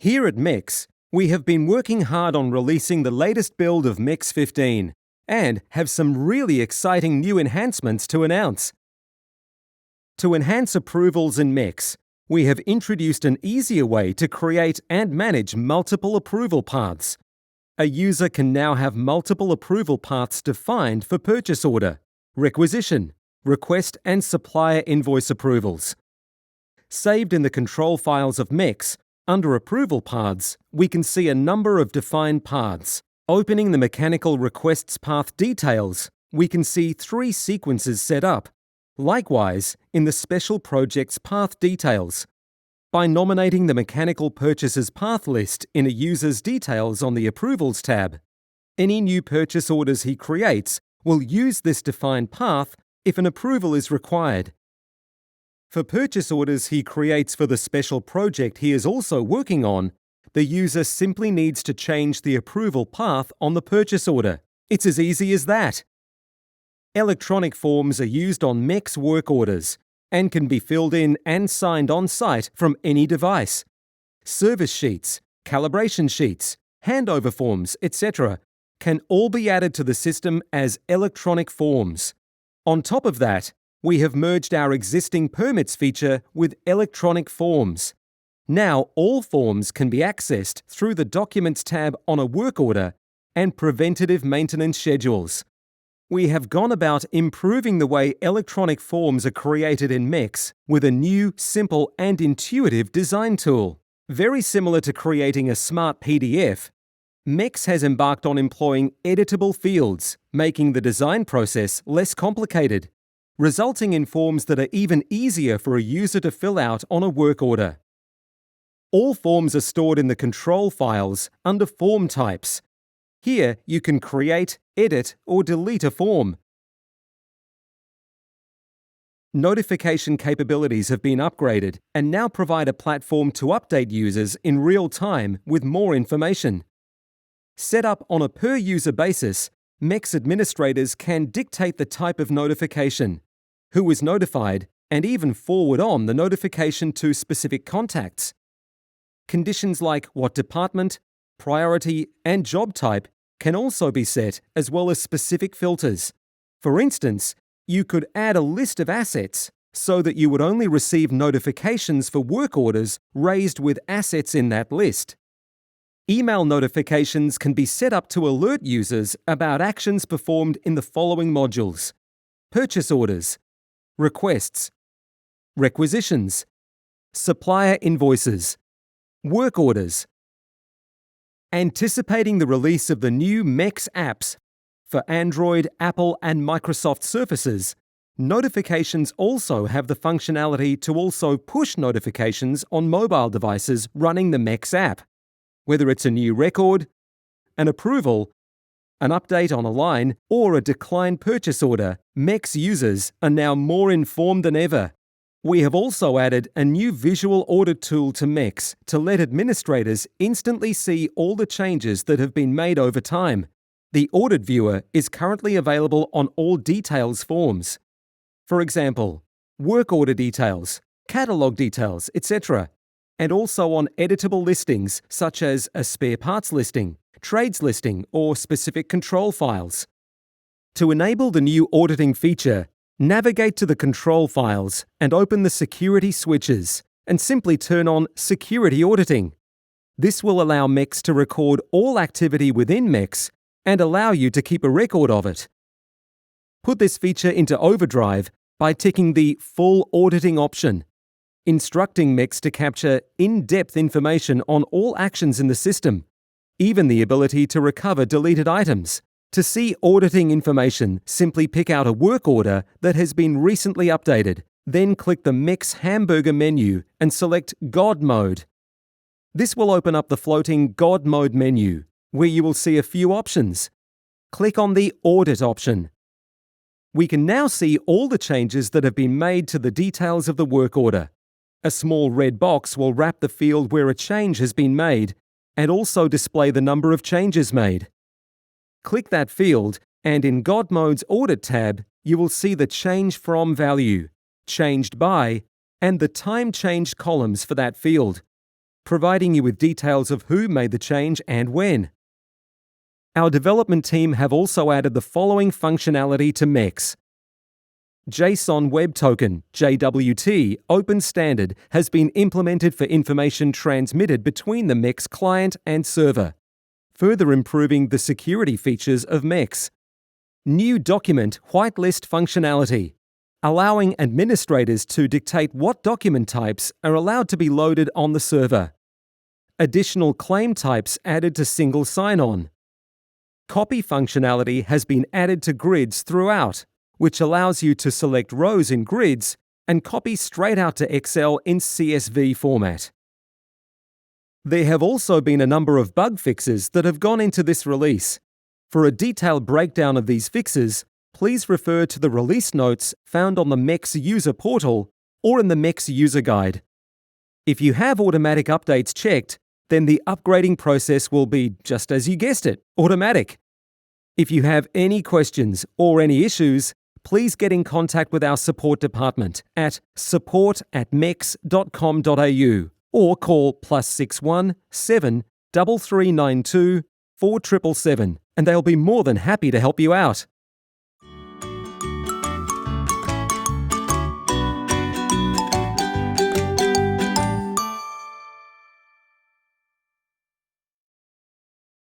Here at MEX, we have been working hard on releasing the latest build of MEX 15 and have some really exciting new enhancements to announce. To enhance approvals in MEX, we have introduced an easier way to create and manage multiple approval paths. A user can now have multiple approval paths defined for purchase order, requisition, request and supplier invoice approvals. Saved in the control files of MEX, under Approval Paths, we can see a number of defined paths. Opening the Mechanical Requests Path Details, we can see 3 sequences set up. Likewise, in the Special Projects Path Details. By nominating the Mechanical Purchases Path list in a user's details on the Approvals tab, any new purchase orders he creates will use this defined path if an approval is required. For purchase orders he creates for the special project he is also working on, the user simply needs to change the approval path on the purchase order. It's as easy as that. Electronic forms are used on MEX work orders and can be filled in and signed on-site from any device. Service sheets, calibration sheets, handover forms, etc. can all be added to the system as electronic forms. On top of that, we have merged our existing permits feature with electronic forms. Now all forms can be accessed through the Documents tab on a work order and preventative maintenance schedules. We have gone about improving the way electronic forms are created in MEX with a new, simple and intuitive design tool. Very similar to creating a smart PDF, MEX has embarked on employing editable fields, making the design process less complicated, resulting in forms that are even easier for a user to fill out on a work order. All forms are stored in the control files under Form Types. Here you can create, edit, or delete a form. Notification capabilities have been upgraded and now provide a platform to update users in real time with more information. Set up on a per-user basis, MEX administrators can dictate the type of notification, who is notified, and even forward on the notification to specific contacts. Conditions like what department, priority, and job type can also be set, as well as specific filters. For instance, you could add a list of assets so that you would only receive notifications for work orders raised with assets in that list. Email notifications can be set up to alert users about actions performed in the following modules: purchase orders, requests, requisitions, supplier invoices, work orders. Anticipating the release of the new MEX apps for Android, Apple, and Microsoft Surfaces, notifications also have the functionality to also push notifications on mobile devices running the MEX app. Whether it's a new record, an approval, an update on a line, or a declined purchase order, MEX users are now more informed than ever. We have also added a new visual audit tool to MEX to let administrators instantly see all the changes that have been made over time. The audit viewer is currently available on all details forms. For example, work order details, catalog details, etc., and also on editable listings such as a spare parts listing, trades listing, or specific control files. To enable the new auditing feature, navigate to the control files and open the security switches and simply turn on Security Auditing. This will allow MEX to record all activity within MEX and allow you to keep a record of it. Put this feature into overdrive by ticking the Full Auditing option, instructing MEX to capture in-depth information on all actions in the system, even the ability to recover deleted items. To see auditing information, simply pick out a work order that has been recently updated, then click the MEX hamburger menu and select God Mode. This will open up the floating God Mode menu, where you will see a few options. Click on the Audit option. We can now see all the changes that have been made to the details of the work order. A small red box will wrap the field where a change has been made and also display the number of changes made. Click that field, and in God Mode's Audit tab, you will see the Change From value, Changed By, and the Time Changed columns for that field. providing you with details of who made the change and when. Our development team have also added the following functionality to MEX. JSON Web Token, JWT, open standard has been implemented for information transmitted between the MEX client and server, further improving the security features of MEX. New document whitelist functionality, allowing administrators to dictate what document types are allowed to be loaded on the server. Additional claim types added to single sign-on. Copy functionality has been added to grids throughout, which allows you to select rows in grids and copy straight out to Excel in CSV format. There have also been a number of bug fixes that have gone into this release. For a detailed breakdown of these fixes, please refer to the release notes found on the MEX user portal or in the MEX user guide. If you have automatic updates checked, then the upgrading process will be, just as you guessed it, automatic. If you have any questions or any issues, please get in contact with our support department at support@mex.com.au or call +61 7 3392 4777 and they'll be more than happy to help you out.